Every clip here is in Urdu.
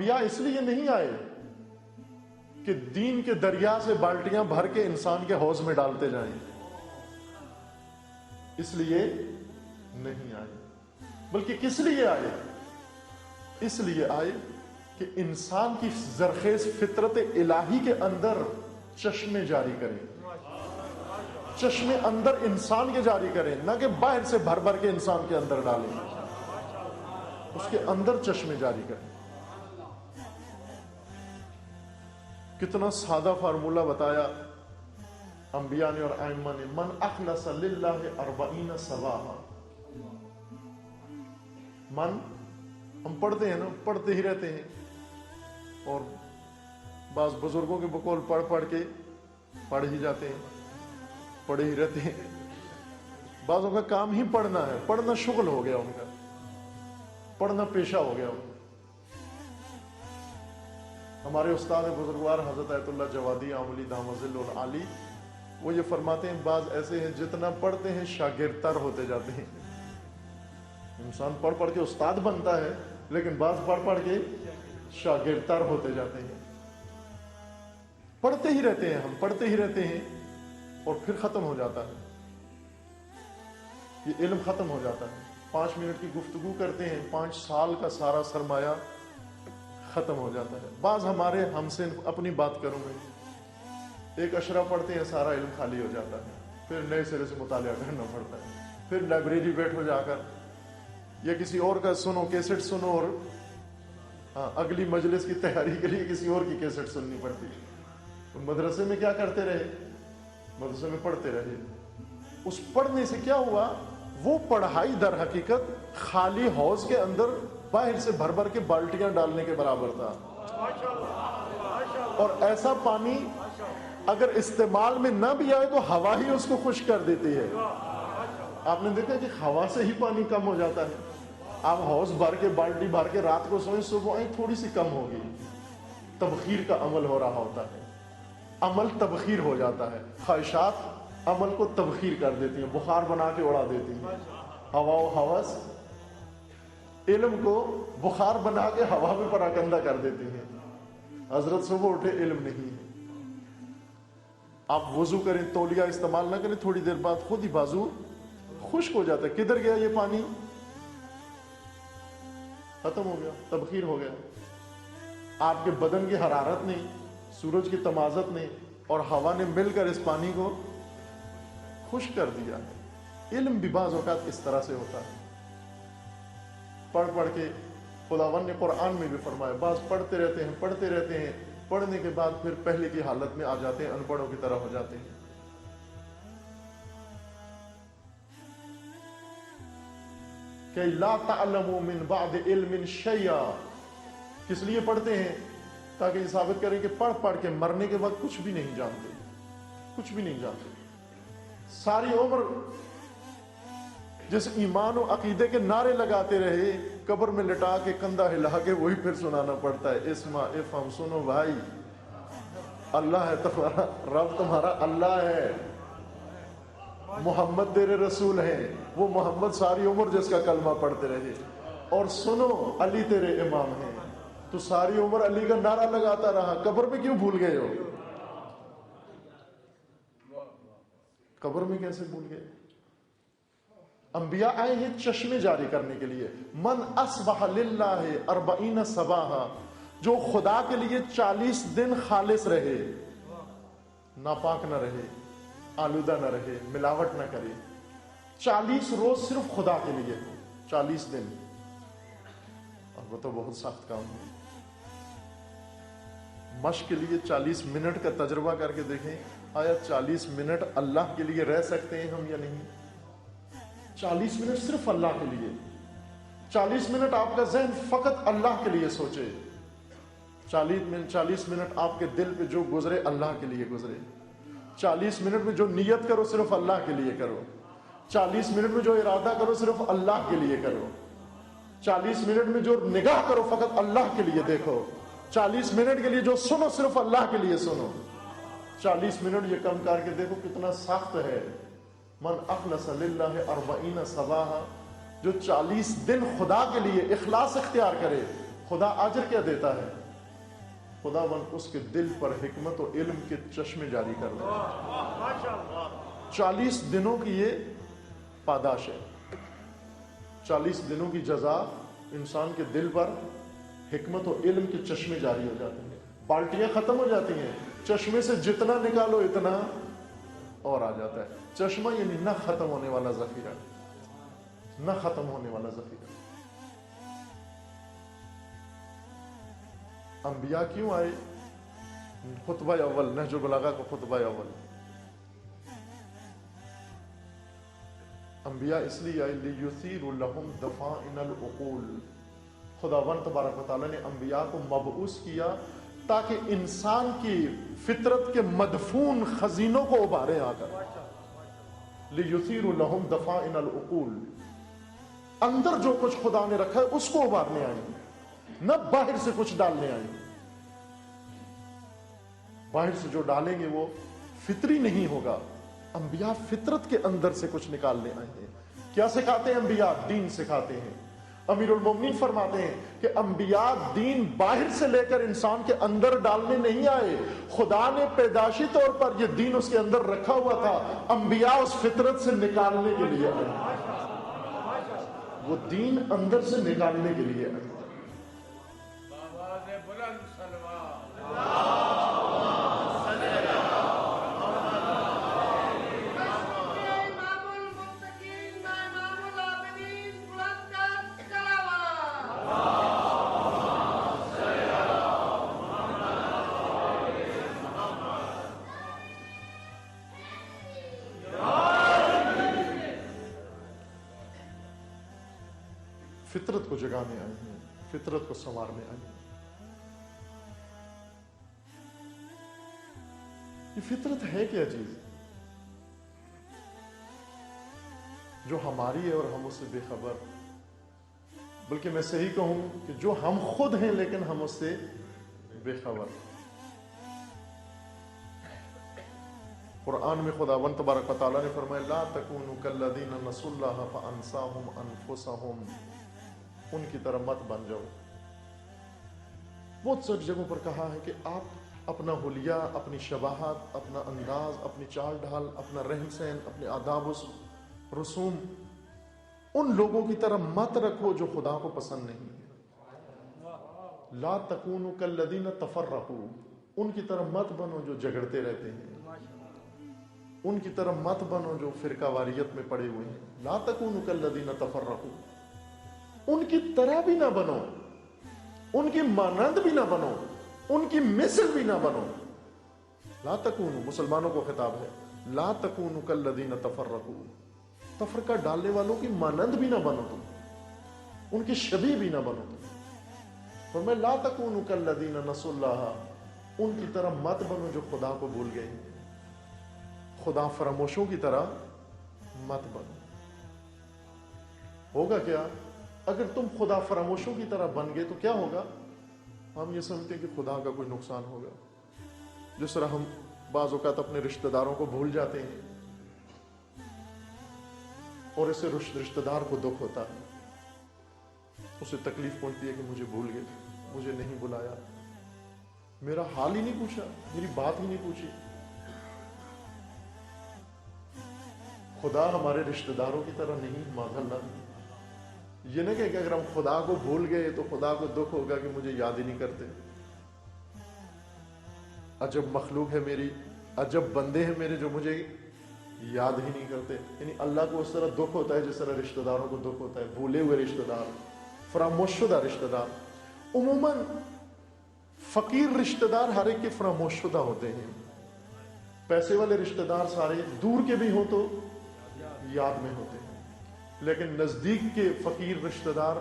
انبیاء اس لیے نہیں آئے کہ دین کے دریا سے بالٹیاں بھر کے انسان کے حوض میں ڈالتے جائیں، اس لیے نہیں آئے، بلکہ کس لیے آئے؟ اس لیے آئے کہ انسان کی زرخیز فطرت الہی کے اندر چشمے جاری کریں، چشمے اندر انسان کے جاری کریں، نہ کہ باہر سے بھر بھر کے انسان کے اندر ڈالیں، اس کے اندر چشمے جاری کریں۔ کتنا سادہ فارمولہ بتایا انبیاء نے اور ائمہ نے، من اخلص للہ 40 صباحا۔ من ہم پڑھتے ہیں نا، پڑھتے ہی رہتے ہیں، اور بعض بزرگوں کے بقول پڑھ پڑھ کے پڑھ ہی جاتے ہیں، پڑھے ہی رہتے ہیں۔ بعضوں کا کام ہی پڑھنا ہے، پڑھنا شغل ہو گیا ان کا، پڑھنا پیشہ ہو گیا ان کا۔ ہمارے استاد بزرگوار حضرت آیت اللہ جوادی عاملی دامہ ظل العالی، وہ یہ فرماتے ہیں بعض ایسے ہیں جتنا پڑھتے ہیں شاگرد تر ہوتے جاتے ہیں۔ انسان پڑھ پڑھ کے استاد بنتا ہے، لیکن بعض پڑھ پڑھ کے شاگرد تر ہوتے جاتے ہیں۔ پڑھتے ہی رہتے ہیں، ہم پڑھتے ہی رہتے ہیں، اور پھر ختم ہو جاتا ہے، یہ علم ختم ہو جاتا ہے۔ 5 منٹ کی گفتگو کرتے ہیں، 5 سال کا سارا سرمایہ ختم ہو جاتا ہے۔ بعض ہمارے ہم سے اپنی بات کروں گے، ایک اشرہ پڑھتے ہیں، سارا علم خالی ہو جاتا ہے، پھر نئے سرے سے مطالعہ کرنا پڑتا ہے، پھر لائبریری بیٹھو جا کر، یا کسی اور کا سنو، کیسٹ سنو، اور اگلی مجلس کی تیاری کے لیے کسی اور کی کیسٹ سننی پڑتی ہے۔ تو مدرسے میں کیا کرتے رہے؟ مدرسے میں پڑھتے رہے۔ اس پڑھنے سے کیا ہوا؟ وہ پڑھائی در حقیقت خالی حوض کے اندر باہر سے بھر بھر کے بالٹیاں ڈالنے کے برابر تھا، اور ایسا پانی اگر استعمال میں نہ بھی آئے تو ہوا ہی اس کو خشک کر دیتی ہے۔ آپ نے دیکھا کہ ہوا سے ہی پانی کم ہو جاتا ہے۔ آپ حوض بھر کے، بالٹی بھر کے رات کو سوئیں، صبح آئیں تھوڑی سی کم ہوگی۔ تبخیر کا عمل ہو رہا ہوتا ہے، عمل تبخیر ہو جاتا ہے۔ خواہشات عمل کو تبخیر کر دیتی ہیں، بخار بنا کے اڑا دیتی ہیں۔ ہوا و ہوس علم کو بخار بنا کے ہوا میں پراکندہ کر دیتی ہیں۔ حضرت صبح اٹھے، علم نہیں ہے۔ آپ وضو کریں، تولیہ استعمال نہ کریں، تھوڑی دیر بعد خود ہی بازو خشک ہو جاتا ہے۔ کدھر گیا یہ پانی؟ ختم ہو گیا، تبخیر ہو گیا۔ آپ کے بدن کی حرارت نے، سورج کی تمازت نے اور ہوا نے مل کر اس پانی کو خشک کر دیا ہے۔ علم بھی بعض اوقات اس طرح سے ہوتا ہے، پڑھ پڑھ کے۔ خداوند نے قرآن میں بھی فرمایا، بعض پڑھتے رہتے ہیں، پڑھتے رہتے ہیں، پڑھنے کے بعد پھر پہلے کی حالت میں آ جاتے ہیں، ان پڑھوں کی طرح ہو جاتے ہیں۔ کہ لا تعلموا من بعد علم شیئا، کس لیے پڑھتے ہیں؟ تاکہ یہ ثابت کریں کہ پڑھ پڑھ کے مرنے کے بعد کچھ بھی نہیں جانتے، کچھ بھی نہیں جانتے۔ ساری عمر جس ایمان و عقیدے کے نعرے لگاتے رہے، قبر میں لٹا کے کندھا ہلا کے وہی پھر سنانا پڑتا ہے۔ اسمع افہم، سنو بھائی، اللہ ہے تمہارا رب، تمہارا اللہ ہے، محمد تیرے رسول ہیں، وہ محمد ساری عمر جس کا کلمہ پڑھتے رہے، اور سنو علی تیرے امام ہیں۔ تو ساری عمر علی کا نعرہ لگاتا رہا، قبر میں کیوں بھول گئے ہو؟ قبر میں کیسے بھول گئے؟ انبیاء آئے ہیں چشمے جاری کرنے کے لیے۔ من اصبح للہ 40 صباحا، جو خدا کے لیے 40 دن خالص رہے، ناپاک نہ رہے، آلودہ نہ رہے، ملاوٹ نہ کرے، 40 روز صرف خدا کے لیے، 40 دن، اور وہ تو بہت سخت کام ہے۔ مشق کے لیے 40 منٹ کا تجربہ کر کے دیکھیں، آیا 40 منٹ اللہ کے لیے رہ سکتے ہیں ہم یا نہیں؟ 40 منٹ صرف اللہ کے لیے، 40 منٹ آپ کا ذہن فقط اللہ کے لیے سوچے، 40 منٹ آپ کے دل پہ جو گزرے اللہ کے لیے گزرے، 40 منٹ میں جو نیت کرو صرف اللہ کے لیے کرو، 40 منٹ میں جو ارادہ کرو صرف اللہ کے لیے کرو، 40 منٹ میں جو نگاہ کرو فقط اللہ کے لیے دیکھو، 40 منٹ کے لیے جو سنو صرف اللہ کے لیے سنو۔ 40 منٹ یہ کم کر کے دیکھو کتنا سخت ہے۔ من اخلص للہ 40 صباحا، جو 40 دن خدا کے لیے اخلاص اختیار کرے، خدا اجر کیا دیتا ہے؟ خداوند اس کے دل پر حکمت و علم کے چشمے جاری کر دے. 40 دنوں کی یہ پاداش ہے. 40 دنوں کی جزا انسان کے دل پر حکمت و علم کے چشمے جاری ہو جاتے ہیں. بالٹیاں ختم ہو جاتی ہیں, چشمے سے جتنا نکالو اتنا اور آ جاتا ہے. چشمہ یعنی نہ ختم ہونے والا ذخیرہ, نہ ختم ہونے والا ذخیرہ. انبیاء کیوں آئے؟ خطبہ اول, نہج البلاغہ کا خطبہ اول. انبیاء اس لیے آئے لیثیروا لہم دفائن العقول. خداوند تبارک و تعالیٰ نے انبیاء کو مبعوث کیا تاکہ انسان کی فطرت کے مدفون خزینوں کو ابھارے آ کر. لیثیروا لہم دفائن العقول, اندر جو کچھ خدا نے رکھا ہے اس کو ابھارنے آئے, نہ باہر سے کچھ ڈالنے آئے. باہر سے جو ڈالیں گے وہ فطری نہیں ہوگا. انبیاء فطرت کے اندر سے کچھ نکالنے آئے ہیں. کیا سکھاتے ہیں انبیاء؟ دین سکھاتے ہیں. امیر المومنین فرماتے ہیں کہ انبیاء دین باہر سے لے کر انسان کے اندر ڈالنے نہیں آئے. خدا نے پیدائشی طور پر یہ دین اس کے اندر رکھا ہوا تھا, انبیاء اس فطرت سے نکالنے کے لیے آئے. وہ دین اندر سے نکالنے کے لیے آئے. فطرت کو جگانے آئے ہیں, فطرت کو سنوارنے آئے ہیں. یہ فطرت ہے کیا چیز جو ہماری ہے اور ہم اس سے بے خبر؟ بلکہ میں صحیح کہوں کہ جو ہم خود ہیں لیکن ہم اس سے بے خبر. قرآن میں خداوند تبارک و تعالیٰ نے فرمایا لا تکونوا کالذین نسوا اللہ فانساہم انفسہم. ان کی طرح مت بن جاؤ. بہت ساری جگہوں پر کہا ہے کہ آپ اپنا حلیہ, اپنی شباہت, اپنا انداز, اپنی چال ڈھال, اپنا رہن سہن, اپنے آداب و رسوم ان لوگوں کی طرح مت رکھو جو خدا کو پسند نہیں ہے. لا تکونوا کالذین تفرقوا. ان کی طرح مت بنو جو جھگڑتے رہتے ہیں. ان کی طرح مت بنو جو فرقہ واریت میں پڑے ہوئے ہیں. لا تکونوا کالذین تفرقوا. ان کی طرح بھی نہ بنو, ان کی مانند بھی نہ بنو, ان کی مثل بھی نہ بنو. لا تکونوا, مسلمانوں کو خطاب ہے, لا تکونوا کالذین تفرقوا. تفرقہ ڈالنے والوں کی مانند بھی نہ بنو تم, ان کی شبیہ بھی نہ بنو تم. فرمایا لا تکونوا کالذین نسوا اللہ. ان کی طرح مت بنو جو خدا کو بھول گئے. خدا فراموشوں کی طرح مت بنو. ہوگا کیا اگر تم خدا فراموشوں کی طرح بن گئے؟ تو کیا ہوگا؟ ہم یہ سمجھتے ہیں کہ خدا کا کوئی نقصان ہوگا. جس طرح ہم بعض اوقات اپنے رشتہ داروں کو بھول جاتے ہیں اور اسے رشتہ دار کو دکھ ہوتا ہے, اسے تکلیف پہنچتی ہے کہ مجھے بھول گئے, مجھے نہیں بلایا, میرا حال ہی نہیں پوچھا, میری بات ہی نہیں پوچھی. خدا ہمارے رشتہ داروں کی طرح نہیں, معاذاللہ. یہ نہ کہ اگر ہم خدا کو بھول گئے تو خدا کو دکھ ہوگا کہ مجھے یاد ہی نہیں کرتے. عجب مخلوق ہے میری, عجب بندے ہیں میرے جو مجھے یاد ہی نہیں کرتے. یعنی اللہ کو اس طرح دکھ ہوتا ہے جس طرح رشتہ داروں کو دکھ ہوتا ہے. بھولے ہوئے رشتہ دار, فراموش شدہ رشتہ دار. عموماً فقیر رشتہ دار ہر ایک کے فراموش شدہ ہوتے ہیں. پیسے والے رشتہ دار سارے دور کے بھی ہوں تو یاد میں ہوتے ہیں, لیکن نزدیک کے فقیر رشتہ دار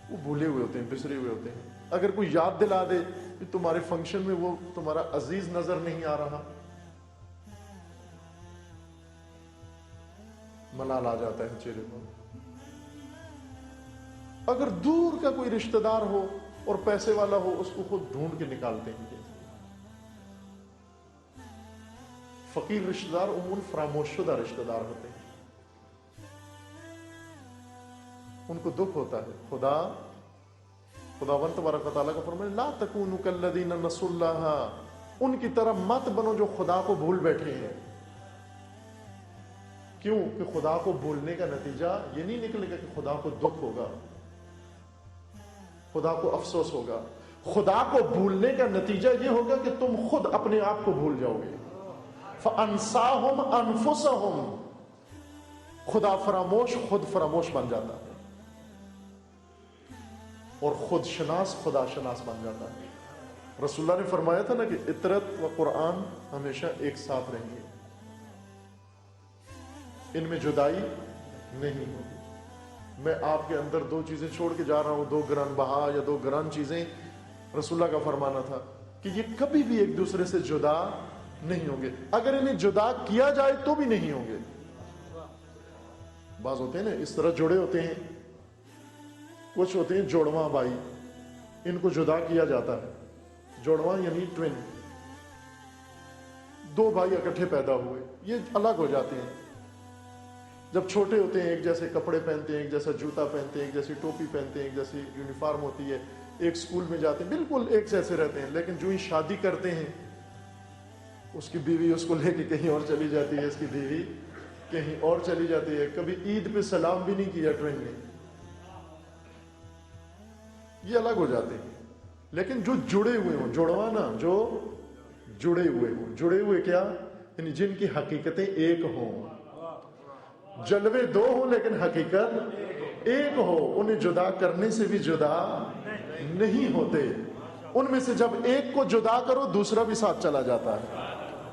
وہ بھولے ہوئے ہوتے ہیں, بسرے ہوئے ہوتے ہیں. اگر کوئی یاد دلا دے کہ تمہارے فنکشن میں وہ تمہارا عزیز نظر نہیں آ رہا, ملال آ جاتا ہے چہرے پر. اگر دور کا کوئی رشتہ دار ہو اور پیسے والا ہو, اس کو خود ڈھونڈ کے نکالتے ہیں. فقیر رشتہ دار عموماً فراموش شدہ رشتہ دار ہوتے ہیں. ان کو دکھ ہوتا ہے خدا خداوند تبارک و تعالیٰ کا فرمان لا تکونوا کالذین نسوا اللہ، ان کی طرح مت بنو جو خدا کو بھول بیٹھے ہیں۔ کیوں کہ خدا کو بھولنے کا نتیجہ یہ نہیں نکلے گا کہ خدا کو دکھ ہوگا، خدا کو افسوس ہوگا۔ خدا کو بھولنے کا نتیجہ یہ ہوگا کہ تم خود اپنے آپ کو بھول جاؤ گے۔ فَأَنْسَاهُمْ أَنفُسَهُمْ، خدا فراموش خود فراموش بن جاتا ہے، اور خود شناس خدا شناس بن جاتا ہے۔ رسول اللہ نے فرمایا تھا نا کہ اطرت و قرآن ہمیشہ ایک ساتھ رہیں گے، ان میں جدائی نہیں ہوگی۔ میں آپ کے اندر دو چیزیں چھوڑ کے جا رہا ہوں، دو گران بہا یا دو گران چیزیں، رسول اللہ کا فرمانا تھا کہ یہ کبھی بھی ایک دوسرے سے جدا نہیں ہوں گے، اگر انہیں جدا کیا جائے تو بھی نہیں ہوں گے۔ بعض ہوتے ہیں نا اس طرح جڑے ہوتے ہیں، کچھ ہوتے ہیں جوڑواں بھائی، ان کو جدا کیا جاتا ہے۔ جوڑواں یعنی ٹوین، دو بھائی اکٹھے پیدا ہوئے، یہ الگ ہو جاتے ہیں۔ جب چھوٹے ہوتے ہیں ایک جیسے کپڑے پہنتے ہیں، ایک جیسا جوتا پہنتے ہیں، ایک جیسی ٹوپی پہنتے ہیں، ایک جیسی یونیفارم ہوتی ہے، ایک سکول میں جاتے ہیں، بالکل ایک جیسے رہتے ہیں، لیکن جو ہی شادی کرتے ہیں اس کی بیوی اس کو لے کے کہیں اور چلی جاتی ہے، اس کی بیوی کہیں اور چلی جاتی ہے، کبھی عید پہ سلام بھی نہیں کیا ٹوین نے، یہ الگ ہو جاتے ہیں۔ لیکن جو جڑے ہوئے ہوں، جڑواں نا، جو جڑے ہوئے ہوں، جڑے ہوئے کیا یعنی جن کی حقیقتیں ایک ہوں، جلوے دو ہوں لیکن حقیقت ایک ہو، انہیں جدا کرنے سے بھی جدا نہیں ہوتے۔ ان میں سے جب ایک کو جدا کرو دوسرا بھی ساتھ چلا جاتا ہے،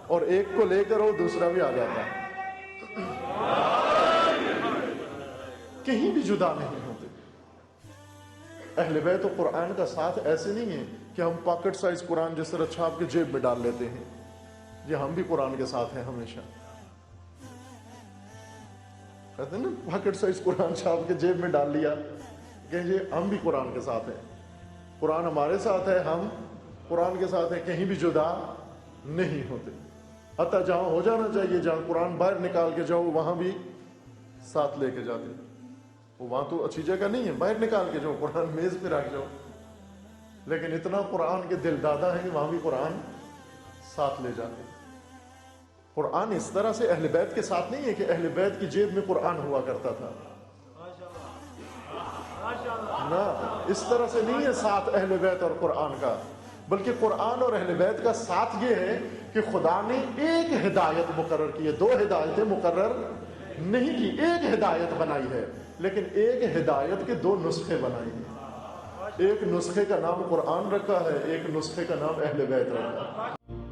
اور ایک کو لے کرو دوسرا بھی آ جاتا ہے، کہیں بھی جدا نہیں ہوتے۔ اہل بیت و قرآن کا ساتھ ایسے نہیں ہے کہ ہم پاکٹ سائز قرآن جس طرح چھاپ کے جیب میں ڈال لیتے ہیں، یہ ہم بھی قرآن کے ساتھ ہیں ہمیشہ۔ کہتے ہیں نا پاکٹ سائز قرآن چھاپ کے جیب میں ڈال لیا، کہ یہ ہم بھی قرآن کے ساتھ ہیں، قرآن ہمارے ساتھ ہے، ہم قرآن کے ساتھ ہیں، کہیں بھی جدا نہیں ہوتے۔ حتیٰ جہاں ہو جانا چاہیے، جہاں قرآن باہر نکال کے جاؤ وہاں بھی ساتھ لے کے جاتے ہیں۔ وہاں تو اچھی جگہ نہیں ہے، باہر نکال کے جاؤ، قرآن میز پہ رکھ جاؤ، لیکن اتنا قرآن کے دل دادا ہیں کہ وہاں بھی قرآن ساتھ لے جاتے ہیں۔ قرآن اس طرح سے اہل بیت کے ساتھ نہیں ہے کہ اہل بیت کی جیب میں قرآن ہوا کرتا تھا، نہ، اس طرح سے نہیں ہے ساتھ اہل بیت اور قرآن کا، بلکہ قرآن اور اہل بیت کا ساتھ یہ ہے کہ خدا نے ایک ہدایت مقرر کی ہے، دو ہدایتیں مقرر نہیں کی، ایک ہدایت بنائی ہے، لیکن ایک ہدایت کے دو نسخے بنائے ہیں۔ ایک نسخے کا نام قرآن رکھا ہے، ایک نسخے کا نام اہل بیت رکھا ہے۔